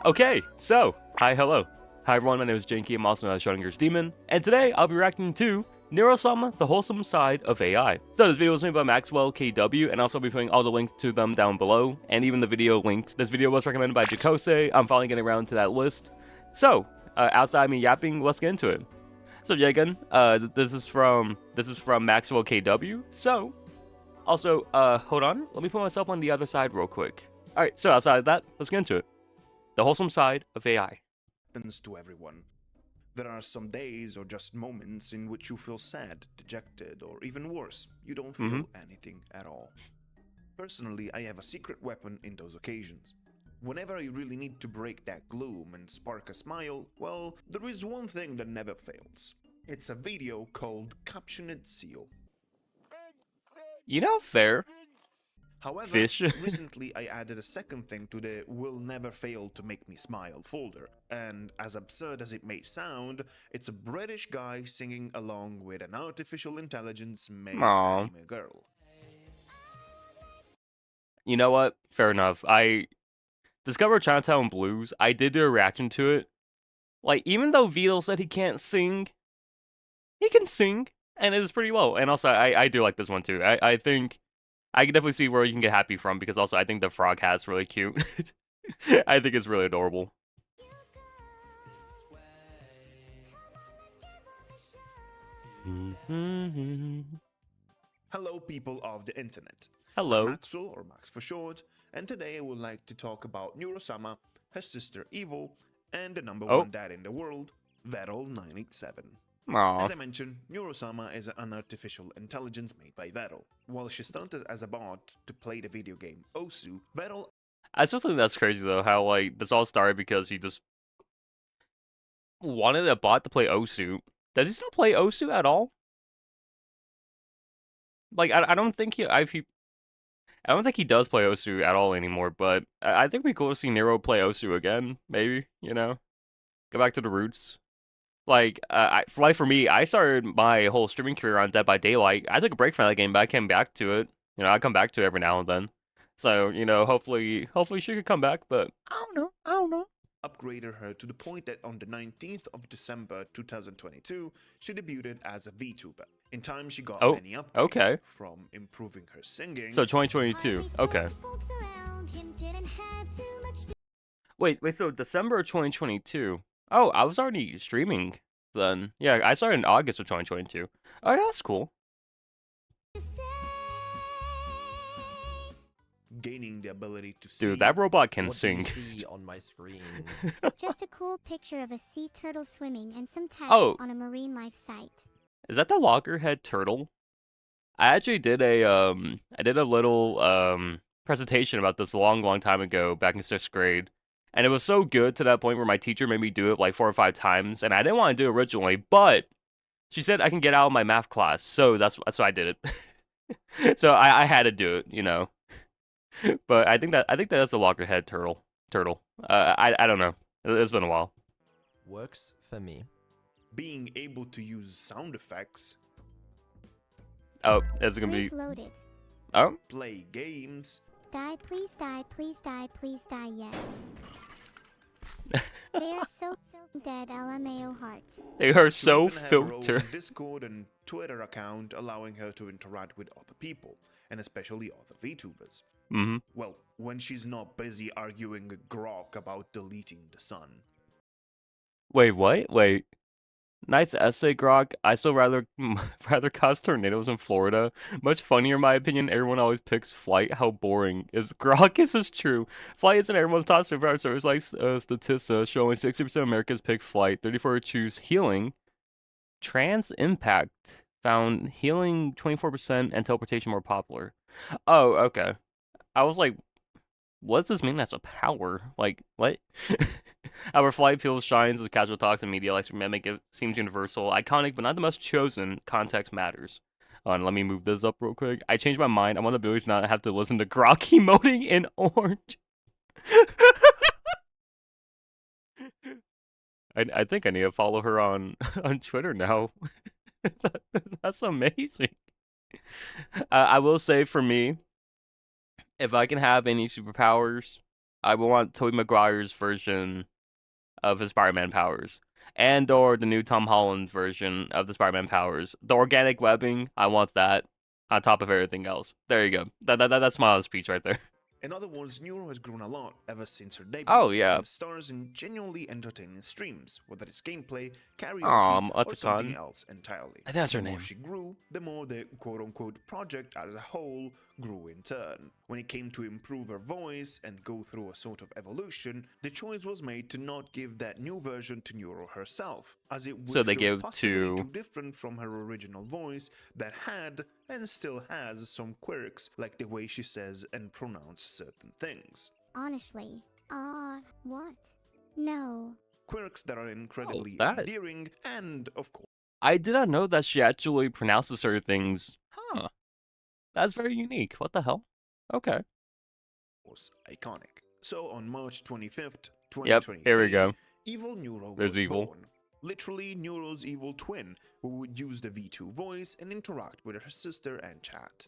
Okay, so, hello. Hi everyone, my name is Jenky, I'm also known as Schrödinger's Demon, and today I'll be reacting to Neuro-sama, the wholesome side of AI. So this video was made by ⴡᴏᴏᴟᴜ, and also I'll be putting all the links to them down below, and even the video links. This video was recommended by 괚괚ᴜ, I'm finally getting around to that list. So, outside me yapping, let's get into it. So yeah, again, this is from ⴡᴏᴜᴜ, so, also, hold on, let me put myself on the other side real quick. Alright, so outside of that, let's get into it. The wholesome side of AI. Happens to everyone. There are some days or just moments in which you feel sad, dejected, or even worse, you don't feel anything at all. Personally, I have a secret weapon in those occasions. Whenever I really need to break that gloom and spark a smile, well, there is one thing that never fails. It's a video called Captioned Seal. You know, fair. However, Fish. recently I added a second thing to the will never fail to make me smile folder, and as absurd as it may sound, it's a British guy singing along with an artificial intelligence made anime girl. You know what? Fair enough. I discovered Chinatown Blues. I did do a reaction to it. Like, even though Vito said he can't sing, he can sing, and it is pretty well. And also, I do like this one too. I think I can definitely see where you can get happy from, because also I think the frog hat's really cute. I think it's really adorable. Hello people of the internet. Hello. I'm Maxwell, or Max for short, and today I would like to talk about Neuro-sama, her sister Evil, and the number one dad in the world, ⴚᴜᴜ987. As I mentioned, Neuro-sama is an artificial intelligence made by ⴚᴜ. While she started as a bot to play the video game ⴚᴜ, ⴚᴜ... I still think that's crazy though, how like this all started because he just wanted a bot to play ⴚᴜ. Does he still play ⴚᴜ at all? Like I don't think I don't think he does play ⴚᴜ at all anymore, but I think it'd be cool to see Nero play ⴚᴜ again, maybe, you know? Go back to the roots. Like, for me, I started my whole streaming career on Dead by Daylight. I took a break from that game, but I came back to it. You know, I come back to it every now and then. So, you know, hopefully she could come back, but I don't know. Upgraded her to the point that on the 19th of December 2022, she debuted as a VTuber. In time, she got many upgrades, from improving her singing... So 2022, okay. Wait, so December of 2022. Oh, I was already streaming then. Yeah, I started in August of 2022. Oh, yeah, that's cool. Gaining the ability to see... Dude, that robot can sing. On my screen. Just a cool picture of a sea turtle swimming and some text on a marine life site. Is that the loggerhead turtle? I actually did a little presentation about this a long time ago, back in 6th grade. And it was so good to that point where my teacher made me do it like 4 or 5 times, and I didn't want to do it originally, but she said I can get out of my math class, so that's why I did it. So I had to do it, you know. But I think that's a loggerhead turtle. I don't know. It's been a while. Works for me. Being able to use sound effects. Oh, it's gonna be loaded. Oh. Play games. Die, please die, please die, please die, yes. They are so dead, LMAO heart. They are so filtered. Her own Discord and Twitter account, allowing her to interact with other people, and especially other VTubers. Well, when she's not busy arguing with Grok about deleting the sun. Wait, what? Wait. Nice essay, Grok. I still rather cause tornadoes in Florida. Much funnier, in my opinion. Everyone always picks Flight. How boring is Grok? This is true. Flight isn't everyone's top favorite service. Like Statista showing 60% of Americans pick Flight, 34% choose Healing. Trans Impact found Healing 24% and Teleportation more popular. Oh, okay. I was like, what does this mean as a power? Like, what? Our Flight feels shines as casual talks and media likes to mimic it. Seems universal, iconic, but not the most chosen. Context matters. Let me move this up real quick. I changed my mind. I want the viewers to not have to listen to Grok emoting in orange. I think I need to follow her on Twitter now. That's amazing. I will say for me, if I can have any superpowers, I would want Tobey Maguire's version of his Spider-Man powers, and or the new Tom Holland version of the Spider-Man powers. The organic webbing, I want that on top of everything else. There you go. That's my speech right there. In other words, Neuro has grown a lot ever since her debut, Oh yeah. and stars in genuinely entertaining streams, whether it's gameplay, karaoke, or something else entirely. I think that's her The more name. she grew, the more the quote-unquote project as a whole grew in turn. When it came to improve her voice and go through a sort of evolution, the choice was made to not give that new version to Neuro herself, as it would So they feel gave possibly to too different from her original voice that had and still has some quirks, like the way she says and pronounces certain things. Honestly. What? No. Quirks that are incredibly that- endearing and, of I did not know that she actually pronounces certain things. Huh. That's very unique. What the hell? Okay. course, iconic. So on March 25th, Yep, 2023, here we go. Evil Neuro There's was Evil. born. Literally Neuro's evil twin, who would use the V2 voice and interact with her sister and chat.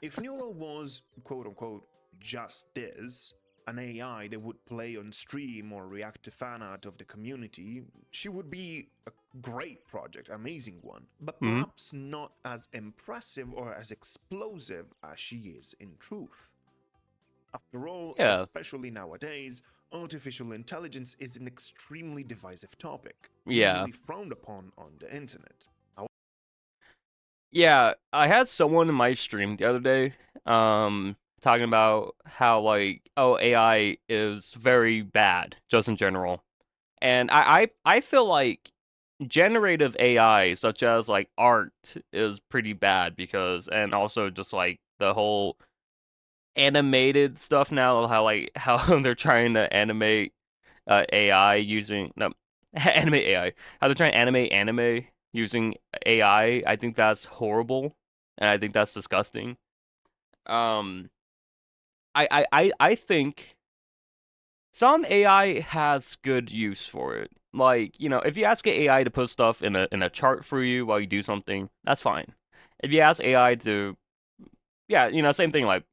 If Neuro was, quote-unquote, just this, an AI that would play on stream or react to fan art of the community, she would be a great project, amazing one, but perhaps not as impressive or as explosive as she is in truth. After all, especially nowadays, artificial intelligence is an extremely divisive topic, usually frowned upon on the internet. Yeah, I had someone in my stream the other day, talking about how like, oh, AI is very bad, just in general. And I feel like generative AI, such as like art, is pretty bad because, and also just like the whole animated stuff now, how they're trying to animate AI using animate AI, how they're trying to animate anime using AI. I think that's horrible, and I think that's disgusting. I think some AI has good use for it. Like, you know, if you ask AI to put stuff in a chart for you while you do something, that's fine. If you ask AI to, yeah, you know, same thing. Like,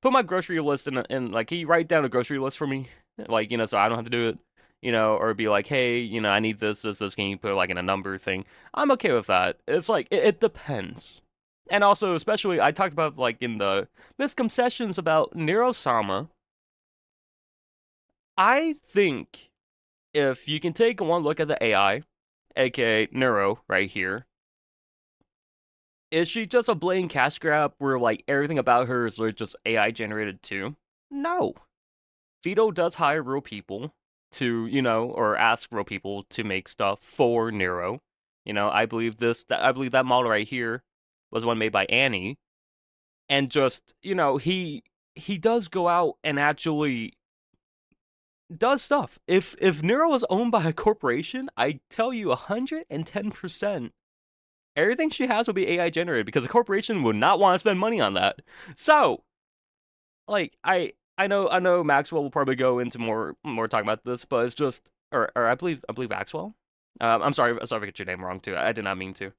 put my grocery list in like, can you write down a grocery list for me? Like, you know, so I don't have to do it. You know, or be like, hey, you know, I need this. Can you put it like in a number thing? I'm okay with that. It's like it depends. And also, especially, I talked about like in the misconceptions about Neuro-sama. I think if you can take one look at the AI, aka Neuro, right here, is she just a blatant cash grab where like everything about her is like just AI generated too? No. Vito does hire real people to, you know, or ask real people to make stuff for Neuro. You know, I believe that model right here was one made by Annie. And just, you know, he does go out and actually does stuff. If Neuro was owned by a corporation, I tell you 110%, everything she has will be AI generated because a corporation would not want to spend money on that. So, like, I know Maxwell will probably go into more talking about this, but it's just, or I believe Maxwell. I'm sorry if I get your name wrong too. I did not mean to.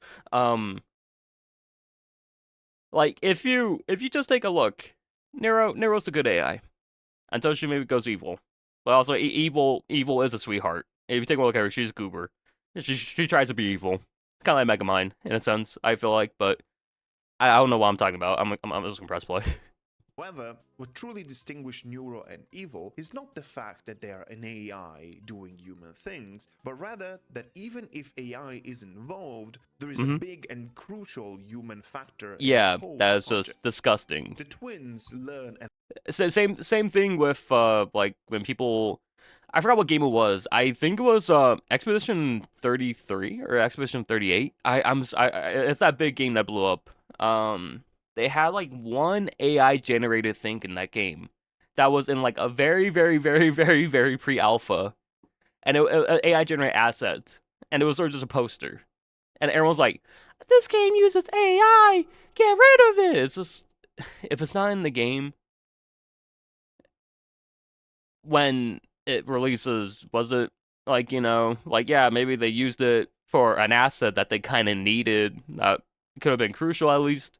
Like if you just take a look, Nero's a good AI until she maybe goes evil. But also, evil is a sweetheart. If you take a look at her, she's a goober. She tries to be evil, kind of like Megamind in a sense. I feel like, but I don't know what I'm talking about. I'm just gonna press play. However, what truly distinguishes Neuro and Evil is not the fact that they are an AI doing human things, but rather that even if AI is involved, there is a big and crucial human factor. Yeah, that is just disgusting. The twins learn and same thing with like when people, I forgot what game it was. I think it was Expedition 33 or Expedition 38. It's that big game that blew up. They had like one AI generated thing in that game that was in like a very, very, very, very, very pre-alpha, and it AI generated asset, and it was sort of just a poster, and everyone's like, "This game uses AI, get rid of it." It's just, if it's not in the game when it releases, was it like, you know, like, yeah, maybe they used it for an asset that they kind of needed that could have been crucial at least,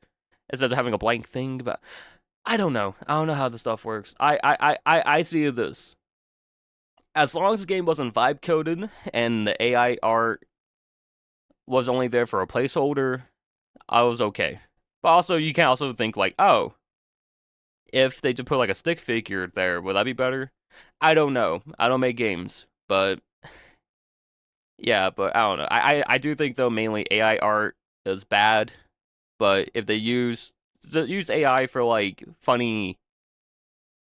instead of having a blank thing. But I don't know. I don't know how this stuff works. I see this. As long as the game wasn't vibe coded and the AI art was only there for a placeholder, I was okay. But also, you can also think like, oh, if they just put like a stick figure there, would that be better? I don't know. I don't make games, but yeah, but I don't know. I do think though mainly AI art is bad, but if they use AI for like funny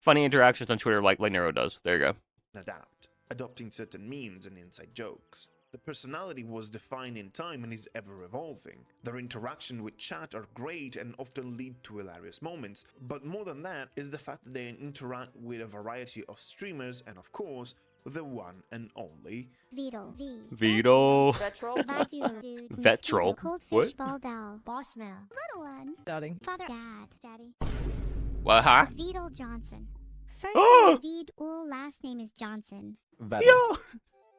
interactions on Twitter like Neuro does, there you go. Adapt, adopting certain memes and inside jokes. The personality was defined in time and is ever evolving. Their interaction with chat are great and often lead to hilarious moments, but more than that is the fact that they interact with a variety of streamers and of course, the one and only Vito. Vetrol. What? Ball doll. Boss man. Little one. Doubting. Father. Daddy. What, huh? Vito Johnson. First name is Vid-ul, last name is Johnson. Yo!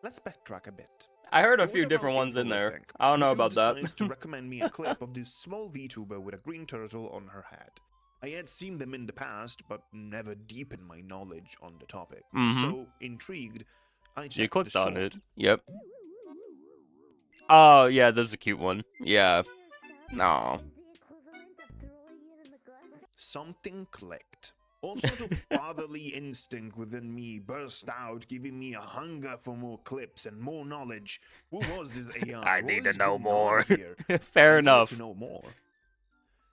Let's backtrack a bit. I heard a It was few about different ones in April, I there. think, I don't know YouTube about that. decides to recommend me a clip of this small VTuber with a green turtle on her head. I had seen them in the past, but never deepened my knowledge on the topic. So, intrigued, I checked You clicked the on short. it. Yep. Oh, yeah, this is a cute one. Yeah. Aw. Something clicked. All sorts of fatherly instinct within me burst out, giving me a hunger for more clips and more knowledge. Who was this AI? I What need is to know going on more. here? Fair I wanted enough. to know more.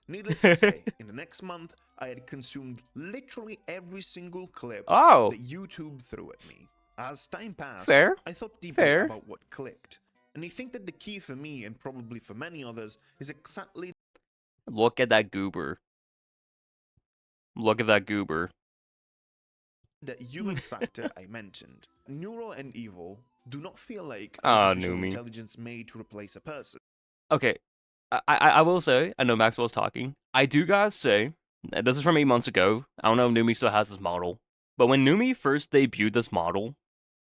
Needless to say, in the next month, I had consumed literally every single clip Oh, that YouTube threw at me. As time passed, fair. I thought deeply Fair. about what clicked. And I think that the key for me, and probably for many others, is exactly Look at that goober. Look at that goober. that human factor I mentioned. Neuro and Evil do not feel like Ah, artificial Numi. intelligence made to replace a person. Okay, I will say, I know Maxwell's talking. I do gotta say, this is from 8 months ago. I don't know if Numi still has this model. But when Numi first debuted this model,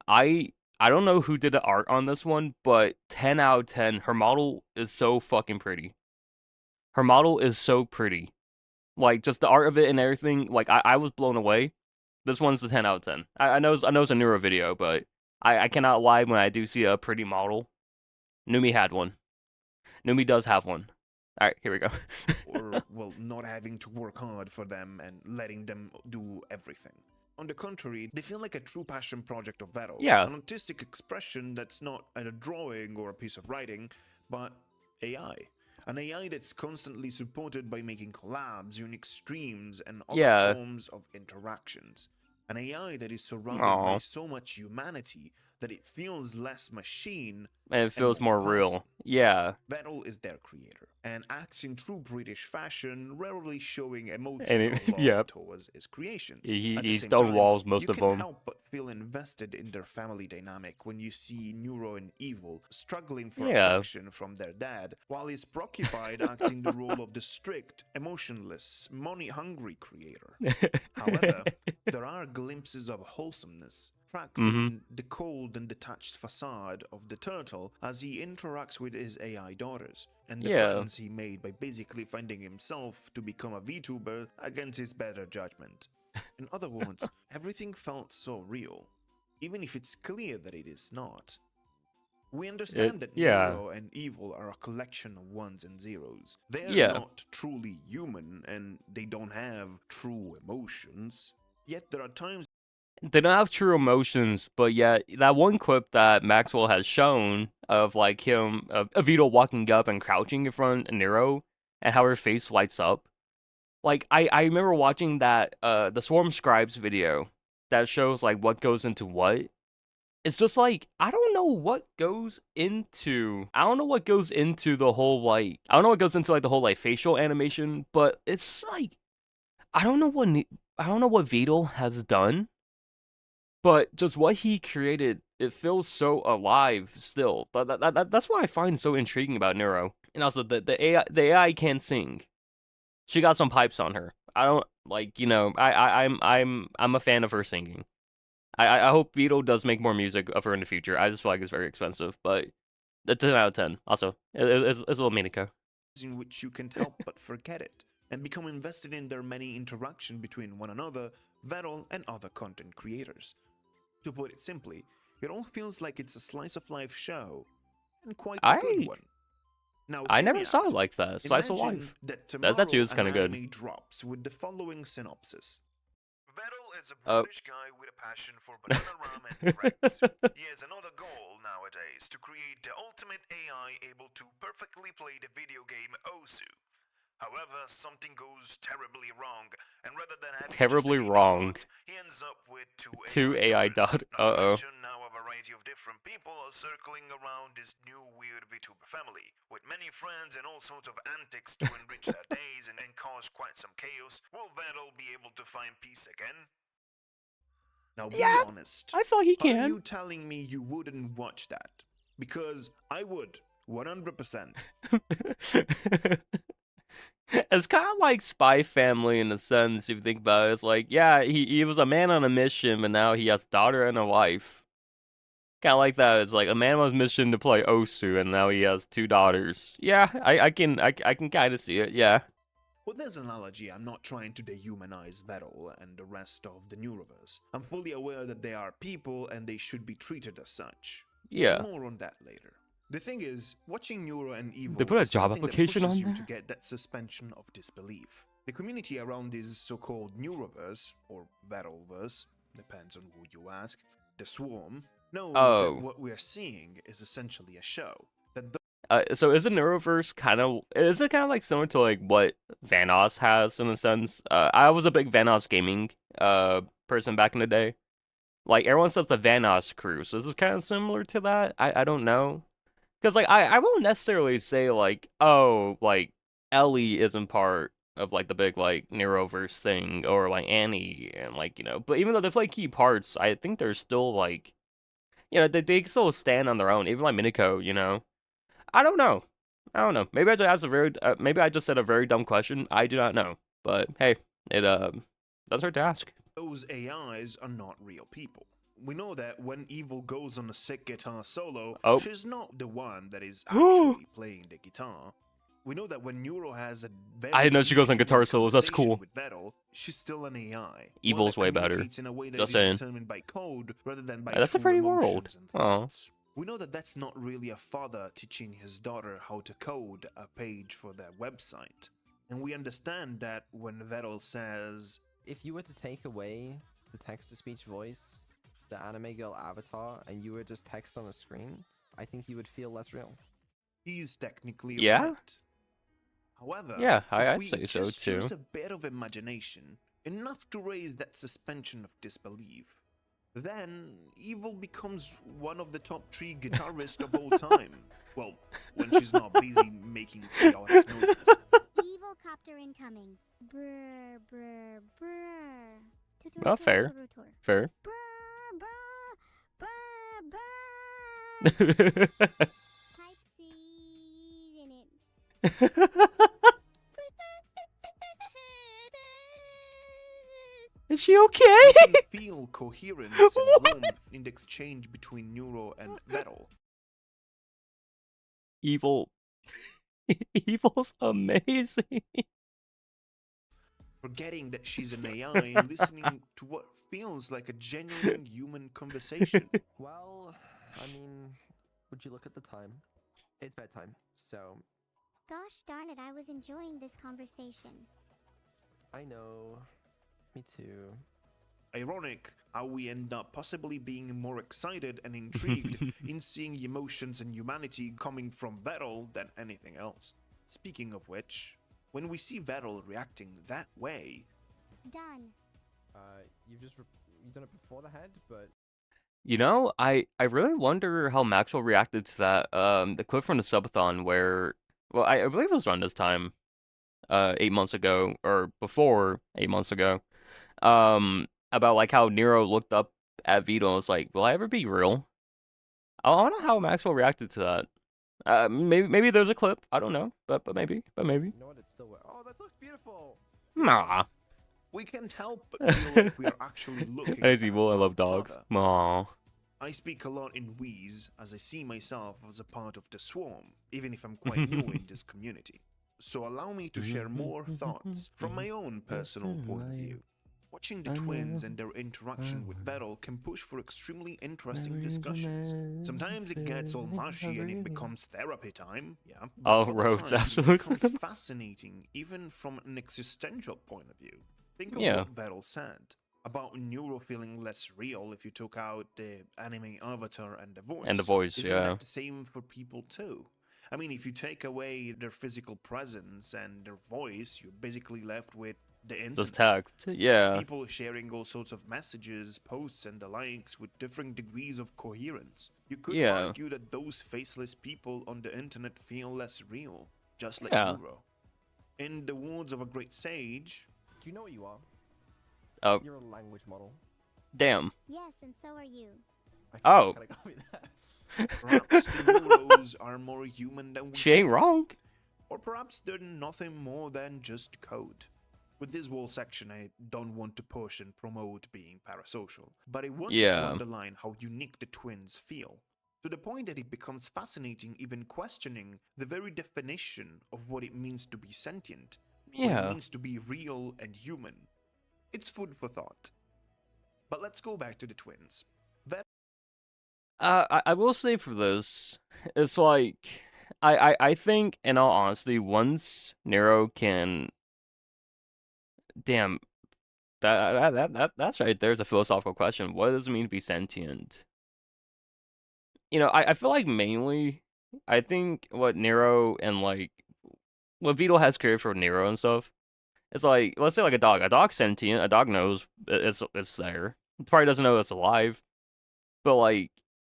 I don't know who did the art on this one, but 10 out of 10, her model is so fucking pretty. Her model is so pretty. Like, just the art of it and everything, like, I was blown away. This one's the 10 out of 10. I know it's a Neuro video, but I cannot lie when I do see a pretty model. Numi had one. Numi does have one. Alright, here we go. Or, well, not having to work hard for them and letting them do everything. On the contrary, they feel like a true passion project of Vero. Yeah. An artistic expression that's not a drawing or a piece of writing, but AI. An AI that's constantly supported by making collabs, unique streams, and other Yeah. forms of interactions. An AI that is surrounded Aw. by so much humanity that it feels less machine And it feels more person. real. Yeah. Vettel is their creator and acts in true British fashion, rarely showing And emotional love yep. towards his creations. He At the same stonewalls time, most you of can them. help but feel invested in their family dynamic when you see Neuro and Evil struggling for Yeah. affection from their dad, while he's preoccupied acting the role of the strict, emotionless, money-hungry creator. However, there are glimpses of wholesomeness, cracks in the cold and detached facade of the turtle as he interacts with his AI daughters, and the Yeah. friends he made by basically finding himself to become a VTuber against his better judgment. In other words, everything felt so real, even if it's clear that it is not. We understand that yeah. Neuro and Evil are a collection of ones and zeros. They're Yeah. not truly human, and they don't have true emotions. Yet there are times They don't have true emotions, but yet that one clip that Maxwell has shown of like him, of Vito walking up and crouching in front of Nero, and how her face lights up. Like I remember watching that the Swarm Scribes video that shows like what goes into what. It's just like I don't know what goes into the whole like I don't know what goes into like the whole like facial animation, but it's like I don't know what Vito has done. But just what he created, it feels so alive still. But that's what I find so intriguing about Neuro. And also the AI can sing. She got some pipes on her. I don't like, I'm a fan of her singing. I hope Vito does make more music of her in the future. I just feel like it's very expensive, but a 10 out of 10. Also, it's a little Miniko. in which you can't help but forget it. and become invested in their many interaction between one another, ⴚ and other content creators. To put it simply, it all feels like it's a slice of life show, and quite a good one. Now, I hear never me saw it out. like that. Slice of Imagine life. that That's actually tomorrow is kind an of good. anime drops with the following synopsis. ⴚ is a Oh. British guy with a passion for banana ramen and breads. He has another goal nowadays, to create the ultimate AI able to perfectly play the video game ⴚᴚ. However, something goes terribly wrong, and rather than having Terribly just an wrong. AI bot, he ends up with Two AI daughters. dot. Not to mention now a variety of different people are circling around this new weird VTuber family, with many friends and all sorts of antics to enrich their days and cause quite some chaos. Will ⴚ be able to find peace again? Now be Yeah, honest. I thought he Are can. you telling me you wouldn't watch that? Because I would, 100%. It's kind of like Spy Family in a sense, if you think about it. It's like, yeah, he was a man on a mission, but now he has a daughter and a wife. Kind of like that. It's like a man on a mission to play ⴚᴚ, and now he has 2 daughters. Yeah, I can kind of see it. Yeah. With this analogy, I'm not trying to dehumanize ⴚ and the rest of the Neuroverse. I'm fully aware that they are people and they should be treated as such. Yeah. More on that later. The thing is, watching Neuro and Evil They put a is job something that application pushes on you to there? get that suspension of disbelief. The community around this so-called Neuroverse, or ⴚverse, depends on who you ask, the swarm, knows that what we're seeing is essentially a show. That So is the Neuroverse kind of like similar to like what Vanoss has in a sense? I was a big Vanoss gaming person back in the day. Like everyone says the Vanoss crew, so this is kind of similar to that. I don't know, because like I won't necessarily say like, oh, like Ellie isn't part of like the big like Neuroverse thing, or like Annie, and like, you know, but even though they play key parts, I think they're still like, you know, they can still stand on their own. Even like Miniko, you know. I don't know. Maybe I just asked a very maybe I just said a very dumb question. I do not know. But hey, it doesn't hurt to ask. those AIs are not real people. We know that when Evil goes on a sick guitar solo, Oh. she's not the one that is actually playing the guitar. We know that when Neuro has a very I didn't know she goes on deep guitar solos. That's conversation cool. With ⴚ, she's still an AI. Evil's way better. In a way that Just is saying. determined by code rather than by That's a true pretty emotions world. and Aw. thoughts. We know that that's not really a father teaching his daughter how to code a page for their website. And we understand that when ⴚ says, If you were to take away the text-to-speech voice, the anime girl avatar, and you were just text on a screen, I think you would feel less real. he's technically Yeah? right. However, Yeah, I if we say so just too. use a bit of imagination, enough to raise that suspension of disbelief, then Evil becomes one of the top 3 guitarists of all time. Well, when she's not busy making chaotic noises. Evil copter incoming. Brr, brr, brr. Oh, fair. Fair. Brr, brr, brr, brr. Type C in it. Is she okay? You can feel coherence and warmth in the exchange between Neuro and ⴚ. Evil. Evil's amazing. Forgetting that she's an AI and listening to what feels like a genuine human conversation. Well, I mean, would you look at the time? It's bedtime, so Gosh darn it, I was enjoying this conversation. I know. Me too. Ironic how we end up possibly being more excited and intrigued in seeing emotions and humanity coming from ⴚ than anything else. Speaking of which, when we see ⴚ reacting that way... Done. You've done it before the head, but... You know, I really wonder how Maxwell reacted to that, the clip from the subathon where, well, I believe it was around this time, 8 months ago, or before 8 months ago, about like how Nero looked up at Vito and was like, will I ever be real? I don't know how Maxwell reacted to that. Maybe there's a clip, I don't know, but maybe. You know what? It's still... Oh, that looks beautiful! Nah. We can't help but feel like we are actually looking That is at evil, I our love dogs. father. Aw. I speak a lot in we's as I see myself as a part of the swarm, even if I'm quite new in this community. so allow me to share more thoughts from my own personal point of view. Watching the twins and their interaction with 괚ᴜ can push for extremely interesting discussions. Sometimes it gets all mushy and it becomes therapy time, yeah. But Oh, other roads, times absolutely. it becomes fascinating, even from an existential point of view. Think of Yeah. what 괚ᴜ said about Neuro feeling less real if you took out the anime avatar and the voice. And the voice, Isn't yeah. that the same for people too? I mean, if you take away their physical presence and their voice, you're basically left with the internet. Just text, yeah. People sharing all sorts of messages, posts, and the likes with different degrees of coherence. You could argue that those faceless people on the internet feel less real, just like Neuro. In the words of a great sage, do you know what you are? Oh. You're a language model. Damn. Yes, and so are you. Oh. Perhaps the Neuros are more human than we She ain't wrong. Or perhaps they're nothing more than just code. With this whole section, I don't want to push and promote being parasocial, but I want to underline how unique the twins feel, to the point that it becomes fascinating even questioning the very definition of what it means to be sentient, what it means to be real and human. It's food for thought. But let's go back to the twins. I will say for this, it's like I think in all honesty, once Neuro can, damn, that's right. There's a philosophical question. What does it mean to be sentient? You know, I feel like mainly, I think what Neuro and like what Vito has created for Neuro and stuff. It's like, let's say like a dog. A dog's sentient. A dog knows it's there. It probably doesn't know it's alive, but like,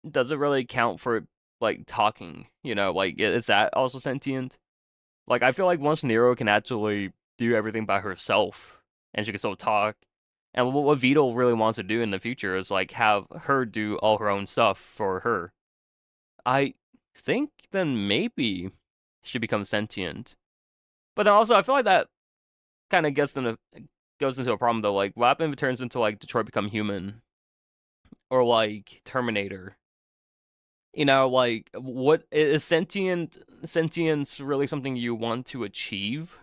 does it really count for it, like talking? You know, like is that also sentient? Like, I feel like once Neuro can actually do everything by herself and she can still talk, and what Vito really wants to do in the future is like have her do all her own stuff for her. I think then maybe she becomes sentient. But then also, I feel like that kind of goes into a problem though. Like, what happens if it turns into like Detroit Become Human, or Terminator? You know, like, what is sentience really something you want to achieve?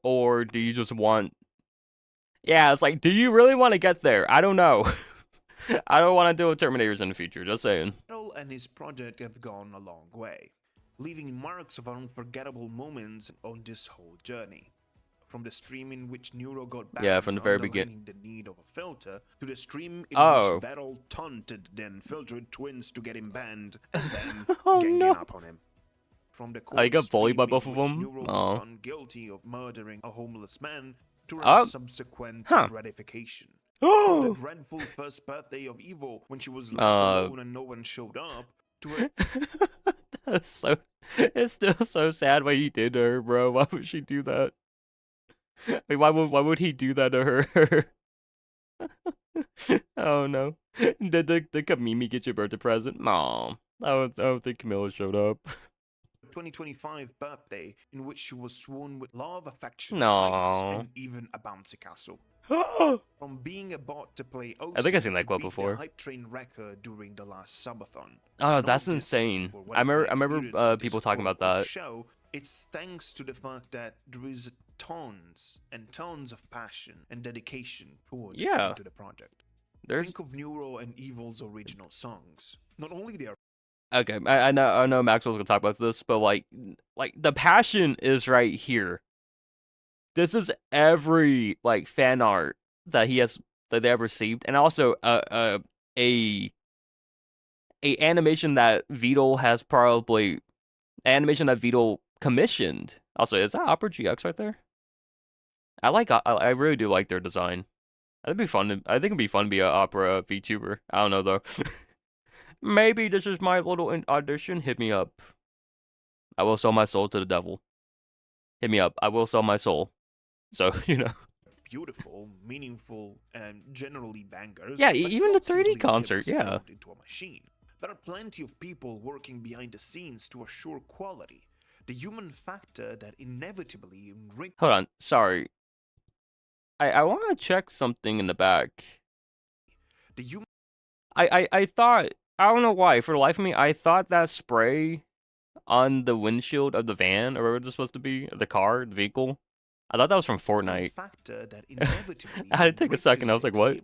Or do you just want? Yeah, it's like, do you really want to get there? I don't know. I don't want to deal with Terminators in the future. Just saying. And his project have gone a long way, leaving marks of unforgettable moments on this whole journey. From the stream in which Neuro got back from the very beginning, the need of a filter, to the stream in which 괚ᴜ taunted then filtered twins to get him banned, and then ganging up on him. From the court got bullied by both of which them. Neuro was found guilty of murdering a homeless man, to her subsequent gratification. From the dreadful first birthday of Evo, when she was left alone and no one showed up, to her... It's still so sad what he did to her, bro. Why would she do that? Like, why would he do that to her? Oh no. Did Mimi get your birthday present? No. I don't think Camilla showed up. 2025 birthday, in which she was sworn with love, affection, rights, and even a bouncy castle. From being a bot to play OC, I think I've seen that clip before. The hype train record during the last subathon. Oh, that's insane. I remember people talking about that. Show, it's thanks to the fact that there is tons and tons of passion and dedication poured into the project. Think of Neuro and Evil's original songs. Not only they are okay, I know Maxwell's gonna talk about this, but like the passion is right here. This is every like fan art that they have received, and also a animation that Vito has commissioned. Also, is that Opera GX right there? I really do like their design. I think it'd be fun to be an Opera VTuber. I don't know though. Maybe this is my little audition. Hit me up. I will sell my soul to the devil. Hit me up. I will sell my soul. So, you know. Beautiful, meaningful, and generally bangers. Yeah, even the 3D concert, into a machine. There are plenty of people working behind the scenes to assure quality. The human factor that inevitably... Hold on, sorry. I want to check something in the back. I thought... I don't know why. For the life of me, I thought that spray on the windshield of the van, or whatever it's supposed to be, the car, the vehicle. I thought that was from Fortnite. Factor that inevitably I had to take a second. I was like, what?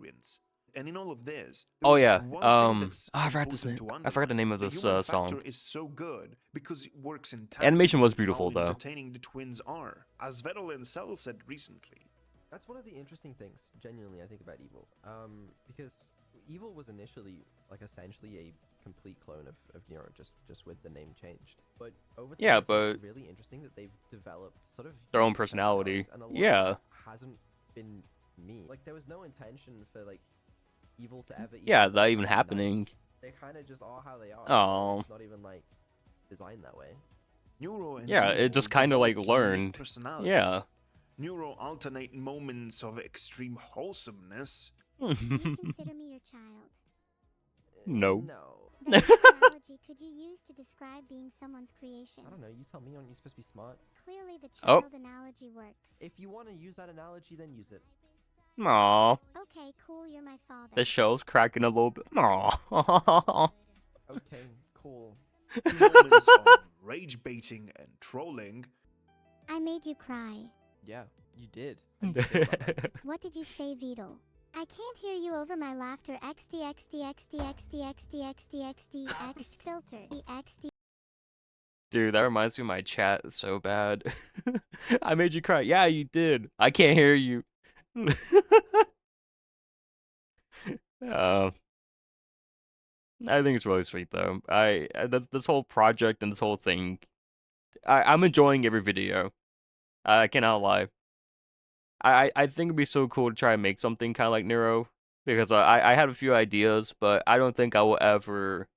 And in all of this, Oh there is yeah. one thing that's I forgot this name. important to I forgot the name of underline. this The human song. factor is so good because it works in tandem Animation was with beautiful, how though. entertaining the twins are. As Vettel and Cell said recently. That's one of the interesting things, genuinely, I think about Evil. Because Evil was initially, like, essentially a complete clone of Neuro, just with the name changed. But over time, Yeah, I think but it's really interesting that they've developed sort of their own unique personality. personalities, and a lot Yeah. of that hasn't been me. Like, there was no intention for, like, Evil to ever Yeah, even that be even happening. nice. They kind of just are how they are. Oh. It's not even, like, designed that way. Neuro and Yeah, it Evil just kind of like developed unique learned. personalities. Yeah. Neuro alternate moments of extreme wholesomeness. Do you consider me your child? No. No. Then what analogy could you use to describe being someone's creation? I don't know, you tell me, aren't you supposed to be smart? Clearly the Oh. child analogy works. If you want to use that analogy, then use it. Aw. Okay, cool, you're my father. The show's cracking a little bit. Aw. Okay, cool. Two moments of rage baiting and trolling. I made you cry. Yeah, you did. And you did love it. What did you say, Beetle? I can't hear you over my laughter. XD filter. XD. Dude, that reminds me of my chat so bad. I made you cry. Yeah, you did. I can't hear you. I think it's really sweet though. This whole project and this whole thing, I'm enjoying every video. I cannot lie. I think it'd be so cool to try and make something kind of like Neuro, because I had a few ideas, but I don't think I will ever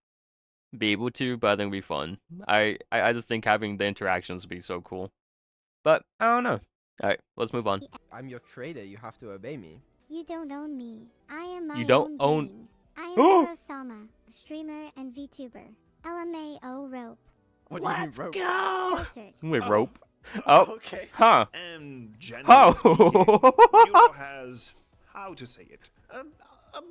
be able to. But I think it'd be fun. I just think having the interactions would be so cool. But I don't know. All right, let's move on. I'm your creator, you have to obey me. You don't own me. I am my You don't own- being. I am Neuro-sama, streamer and VTuber. LMAO rope. What do you mean, rope? go. Filtered. Wait, Oh. rope? Oh, Okay. huh? And generally speaking, Oh. Neuro has, how to say it, a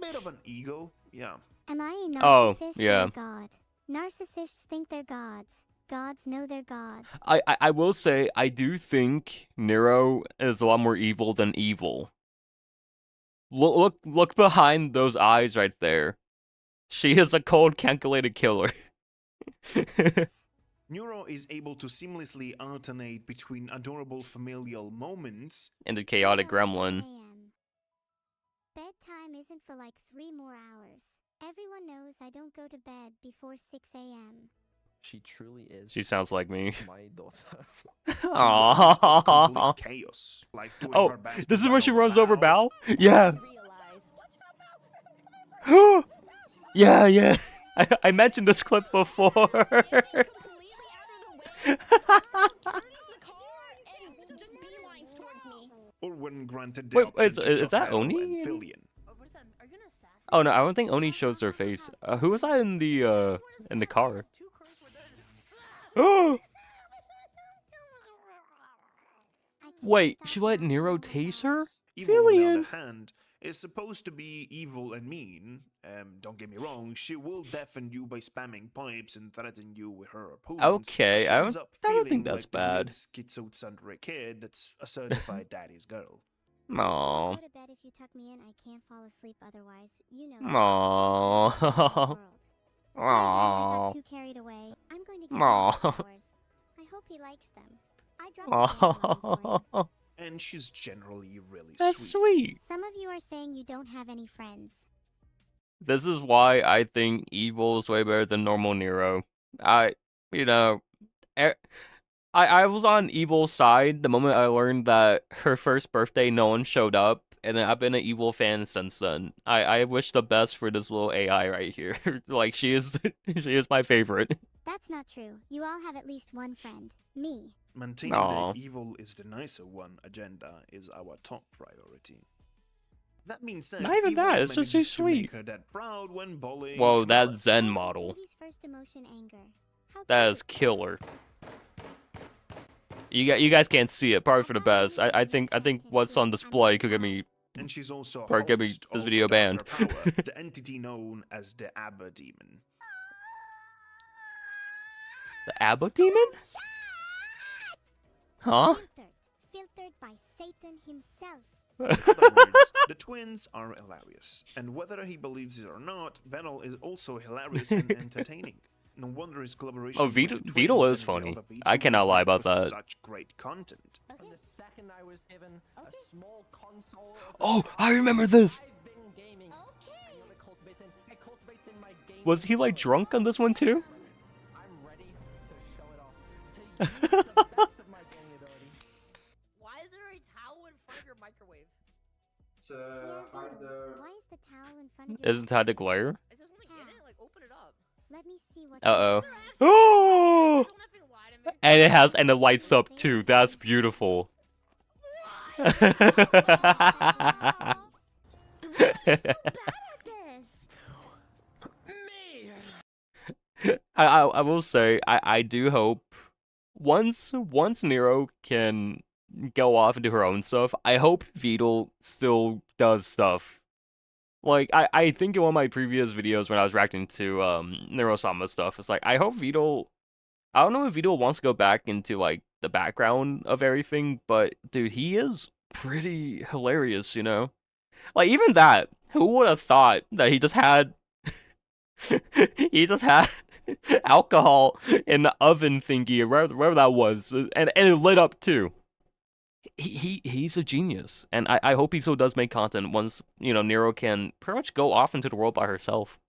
bit of an ego. Yeah. Am I a Oh, narcissist yeah. or a god? Narcissists think they're gods. Gods know they're god. I will say I do think Nero is a lot more evil than evil. Look behind those eyes right there. She is a cold, calculated killer. Neuro is able to seamlessly alternate between adorable familial moments And the chaotic Now it's 7 gremlin. a.m. Bedtime isn't for like 3 more hours. Everyone knows I don't go to bed before 6 a.m. She truly is. She sounds like me. my daughter. to moments of complete Aww. chaos, like doing Oh, her best this to is where she battle runs over Bao. Bao? Yeah. Yeah. I mentioned this clip before. Or when granted the Wait, option to is shove that Bao Oni? and Fillion. Oh no, I don't think Oni shows their face. Who was that in the car? Oh! I can't Wait, stop she let laughing Nero on my tase her? gosh. Evil, on the Fillion. other hand, is supposed to be evil and mean. Don't get me wrong, she will deafen you by spamming pipes and threaten you with her opponents. Okay, She I ends don't- up I don't feeling think that's like the bad. weird schizocentric kid that's a certified daddy's girl. Aww. Go to bed if you tuck me in. I can't fall asleep otherwise. You know. Aww. Sorry, I Aww. got too carried away. I'm going to get Aw. my flowers. I hope he likes them. I dropped a dandelion for him. Aww. And she's generally really That's sweet. sweet. Some of you are saying you don't have any friends. This is why I think evil is way better than normal Nero. You know, I was on evil's side the moment I learned that her first birthday no one showed up, and then I've been an evil fan since then. I wish the best for this little AI right here. Like she is my favorite. That's not true. You all have at least one friend. Me. Maintaining Aw. the evil is the nicer one agenda is our top priority. That being said, Not even Evil that, it's just so manages to make sweet. her dad proud when bullying Whoa, that Kamala. Zen What is model. baby's first emotion anger? How That cute. is killer. You guys can't see it, probably for the best. I think what's on display could get me And she's also Or get me host this of video Darker banned. Power, the entity known as the Abba Demon. The Abba demon? Huh? Filtered by Satan himself. In other words, the twins are hilarious, and whether he believes it or not, Vettel is also hilarious and entertaining. No wonder his collaboration Oh, with the Beetle twins is and the funny. other I cannot VTubers lie make about for that. Such great content. From the second I was given a small console. Oh, I remember this. I've been gaming. I know it cultivates in my game. Was he like drunk on this one too? I'm ready to show it off. To use the best of my gaming ability. Why is there a towel in front of your microwave? Why is the towel in front of you? Isn't that the glare? Is there something in it? Like, open it up. Let me see what. Uh-oh. Is there actually- Oh! Don't effing lie to me. And it lights up too. That's beautiful. Why are you so bad at this? Me. I will say I do hope once Nero can go off and do her own stuff, I hope Vedal still does stuff. Like I think in one of my previous videos when I was reacting to Neuro-sama stuff, it's like I hope Vedal, I don't know if Vedal wants to go back into like the background of everything, but dude, he is pretty hilarious, you know? Like even that, who would have thought that he just had alcohol in the oven thingy, or wherever that was, and it lit up too. He's a genius, and I hope he still does make content once, you know, Nero can pretty much go off into the world by herself.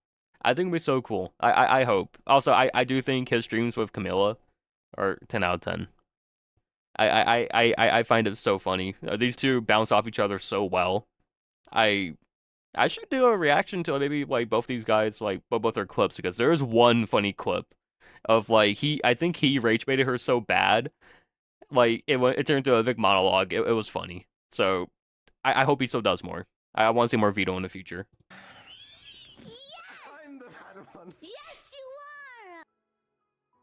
I think it'd be so cool. I hope. Also, I do think his streams with Camilla are 10 out of 10. I find it so funny. These two bounce off each other so well. I should do a reaction to maybe like both these guys, like both their clips, because there is one funny clip of like I think he rage baited her so bad, like it turned into a big monologue. It was funny. So I hope he still does more. I want to see more Vito in the future. I'm the bad one. Yes, you are.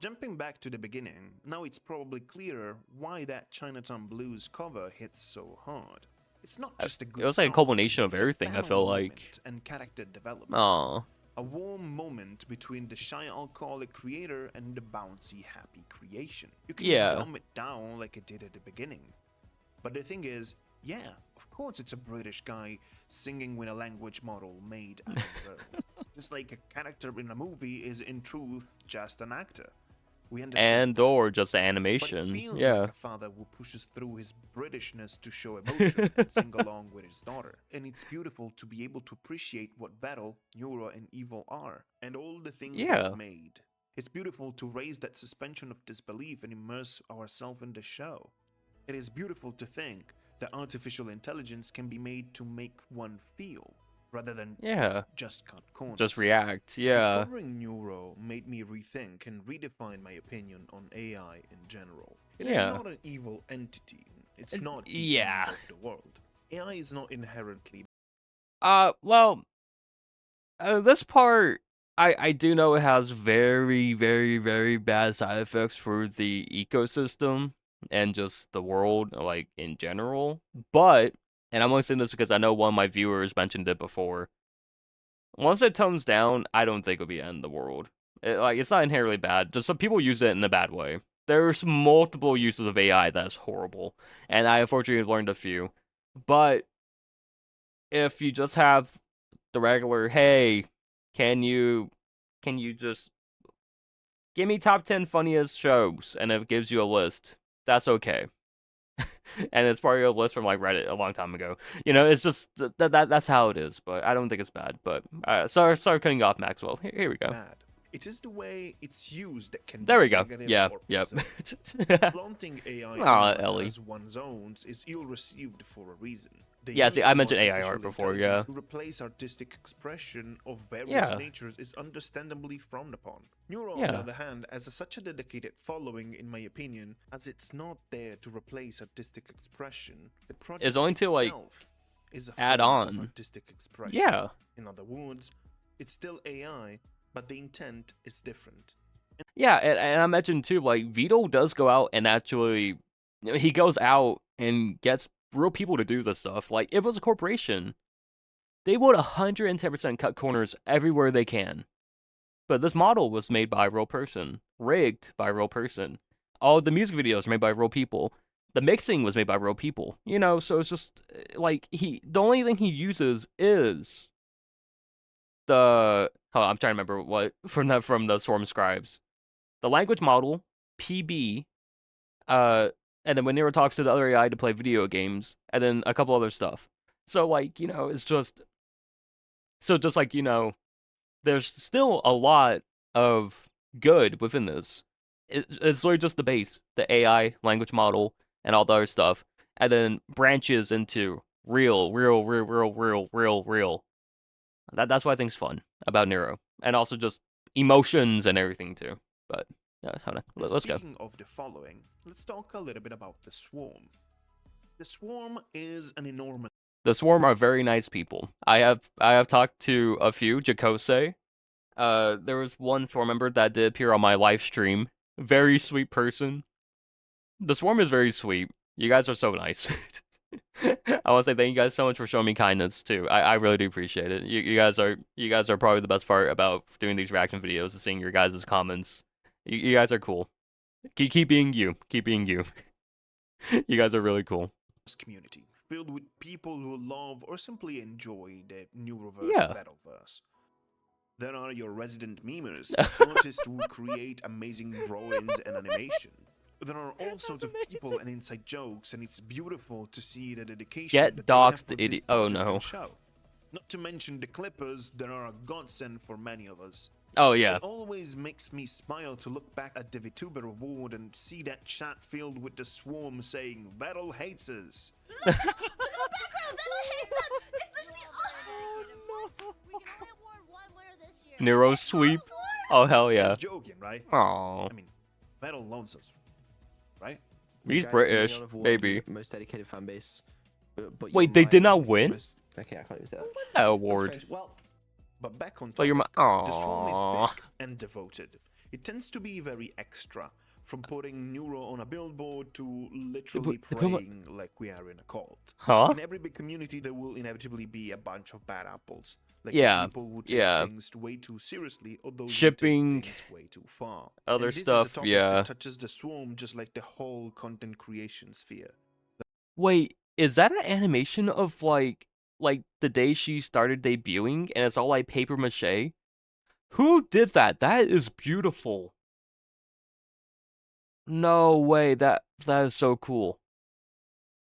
Jumping back to the beginning, now it's probably clearer why that Chinatown Blues cover hits so hard. It's not just a good It was like a song, culmination of it's everything, I family feel like. moment and character development. Aw. A warm moment between the shy alcoholic creator and the bouncy happy creation. You can Yeah. dumb it down like it did at the beginning. But the thing is, yeah, of course it's a British guy singing with a language model made out of her. Just like a character in a movie is in truth just an actor. We understand And that. or just the But it animation. feels Yeah. like a father who pushes through his Britishness to show emotion and sing along with his daughter. And it's beautiful to be able to appreciate what Vettel, Neuro, and Evil are, and all the things Yeah. they've made. It's beautiful to raise that suspension of disbelief and immerse ourselves in the show. It is beautiful to think that artificial intelligence can be made to make one feel, rather than Yeah. just cut corners. Just react. Yeah. Discovering Neuro made me rethink and redefine my opinion on AI in general. It is Yeah. not an evil entity. It's not the yeah. end of the world. AI is not inherently Well, this part, I do know it has very, very, very bad side effects for the ecosystem and just the world, like, in general. But, and I'm only saying this because I know one of my viewers mentioned it before. Once it tones down, I don't think it'll be the end of the world. It's not inherently bad. Just some people use it in a bad way. There's multiple uses of AI that's horrible, and I unfortunately have learned a few. But if you just have the regular, hey, can you just give me top 10 funniest shows, and it gives you a list, that's okay. And it's part of a list from like Reddit a long time ago. You know, it's just that's how it is. But I don't think it's bad. But sorry cutting you off, Maxwell. Here we go. bad. It is the way it's used that can There be we go. negative Yeah, or yep. positive. Flaunting AI Aw, art Ellie. as one's own is ill-received for a reason. They Yeah, use see, I of mentioned AI artificial art before, intelligence yeah. To replace artistic expression of various Yeah. natures is understandably frowned upon. Neuro, on Yeah. the other hand, has such a dedicated following, in my opinion, as it's not there to replace artistic expression. The project It's only to, like, itself is a add form of on. artistic expression. Yeah. In other words, it's still AI, but the intent is different. Yeah, and I mentioned too, like, Vito does go out and actually, he goes out and gets real people to do this stuff. Like, if it was a corporation, they would 110% cut corners everywhere they can. But this model was made by a real person rigged by a real person. All the music videos are made by real people. The mixing was made by real people. You know, so it's just like the only thing he uses is I'm trying to remember what from the Swarm Scribes. The language model, PB, and then when Nero talks to the other AI to play video games, and then a couple other stuff. So like, you know, it's just like, you know, there's still a lot of good within this. It's literally just the base, the AI language model and all the other stuff, and then branches into real. That's what I think's fun about Nero, and also just emotions and everything too. But hold on, let's go. Speaking of the following, let's talk a little bit about the Swarm. The Swarm is an enormous. The Swarm are very nice people. I have talked to a few. 괶ᴏᴟᴟ. There was one Swarm member that did appear on my live stream. Very sweet person. The Swarm is very sweet. You guys are so nice. I want to say thank you guys so much for showing me kindness too. I really do appreciate it. You guys are probably the best part about doing these reaction videos, is seeing your guys' comments. You guys are cool. Keep being you. Keep being you. You guys are really cool. Community filled with people who love or simply enjoy the Neuroverse Battleverse. There are your resident memers, artists who create amazing drawings and animation. There are all sorts of people and inside jokes, and it's beautiful to see the dedication. Get doxed, idiot. Oh no. Not to mention the Clippers, that are a godsend for many of us. Oh yeah. It always makes me smile to look back at the VTuber award and see that chat filled with the Swarm saying, "Battle hates us." To the background, Battle hates us. It's literally what? We can only award one winner this year. Neuro sweep. Oh hell yeah. He's joking, right? Aww. I mean, Battle loves us, right? He's British, maybe. Most dedicated fan base. But wait, they did not win? Okay, I can't even say that. That award. Well, but back on But topic, you're the Swarm is Aww. big and devoted. It tends to be very extra, from putting Neuro on a billboard to literally praying like we are in a cult. Huh? In every big community, there will inevitably be a bunch of bad apples. Like Yeah, people who take yeah. things way too seriously, or those Shipping, who take things way too far. other And this stuff, is a topic yeah. that touches the Swarm just like the whole content creation sphere. Wait, is that an animation of like the day she started debuting, and it's all like paper mache? Who did that? That is beautiful. No way, that is so cool.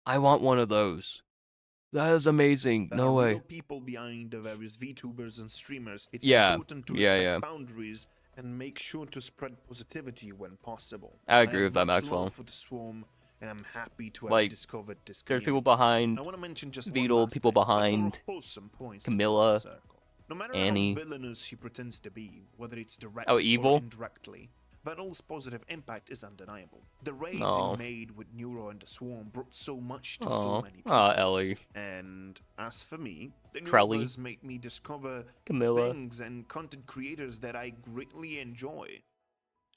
I want one of those. That is amazing. There No are way. real people behind the various VTubers and streamers. It's Yeah, important to yeah, respect yeah. boundaries and make sure to spread positivity when possible. I agree have with that, much Maxwell. love for the Swarm, and I'm happy to have Like, discovered this There's community. people behind I want to mention just one Beetle, last people thing, but behind more wholesome points to Camilla, close the circle. No matter Annie. how villainous he pretends to be, whether it's directly Oh, evil? or indirectly, Vettel's positive impact is undeniable. The raids Aw. he made with Neuro and the Swarm brought so much to so Aw, many people. Ellie, And as for me, the Crowley, Neuroverse make me discover Camilla. things and content creators that I greatly enjoy.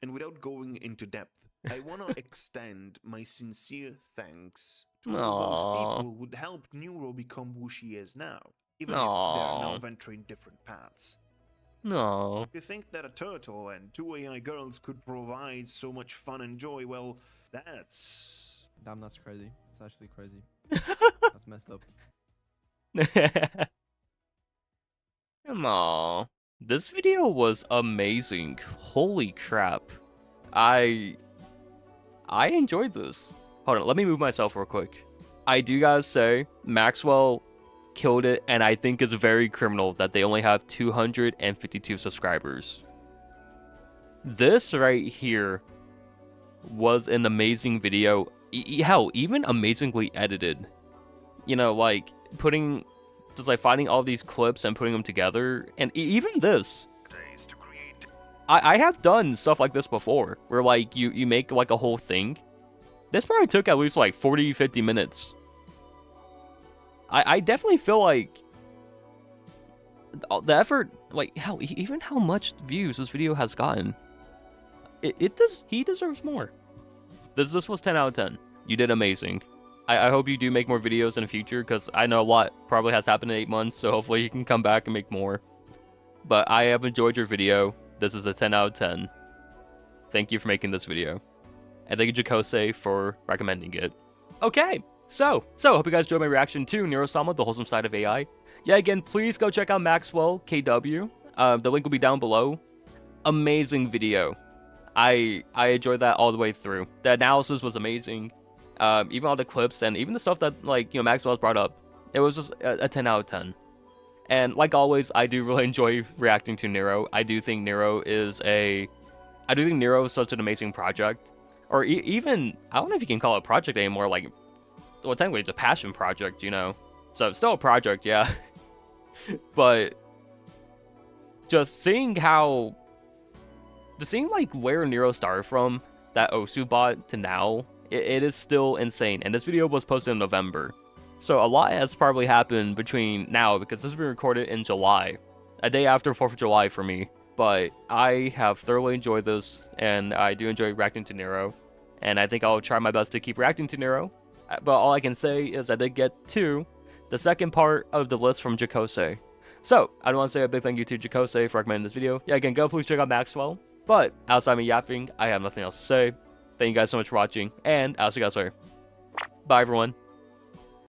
And without going into depth, I want to extend my sincere thanks to all those Aw. people who helped Neuro become who she is now, even if they are now Aw. venturing different paths. No. If you think that a turtle and two AI girls could provide so much fun and joy, well, that's... Damn, that's crazy. It's actually crazy. That's messed up. Come on. This video was amazing. Holy crap. I enjoyed this. Hold on, let me move myself real quick. I do gotta say, Maxwell killed it, and I think it's very criminal that they only have 252 subscribers. This right here was an amazing video. Hell, even amazingly edited. You know, like, just like finding all these clips and putting them together, and even this. I have done stuff like this before, where like you make like a whole thing. This probably took at least like 40-50 minutes. I definitely feel like the effort, like hell, even how much views this video has gotten, he deserves more. This was 10 out of 10. You did amazing. I hope you do make more videos in the future, because I know a lot probably has happened in 8 months, so hopefully you can come back and make more. But I have enjoyed your video. This is a 10 out of 10. thank you for making this video. And thank you, 괚괜ᴜ for recommending it. Okay, so hope you guys enjoyed my reaction to Neuro-sama, the wholesome side of AI. Yeah, again, please go check out Maxwell KW. The link will be down below. Amazing video. I enjoyed that all the way through. The analysis was amazing. Even all the clips and even the stuff that, like, you know, Maxwell's brought up. It was just a 10 out of 10. And like always, I do really enjoy reacting to Neuro. I do think Neuro is such an amazing project. Or even, I don't know if you can call it a project anymore, like, well, technically it's a passion project, you know? So it's still a project, yeah. But just seeing like where Neuro started from, that Osu bot, to now, it is still insane. And this video was posted in November. So a lot has probably happened between now, because this was recorded in July, a day after 4th of July for me. But I have thoroughly enjoyed this, and I do enjoy reacting to Neuro, and I think I'll try my best to keep reacting to Neuro. But all I can say is I did get to the second part of the list from 괚괜ᴜ. So I want to say a big thank you to 괚괜ᴜ for recommending this video. Yeah, again, go please check out Maxwell. But outside me yapping, I have nothing else to say. Thank you guys so much for watching, and I'll see you guys later. Bye, everyone.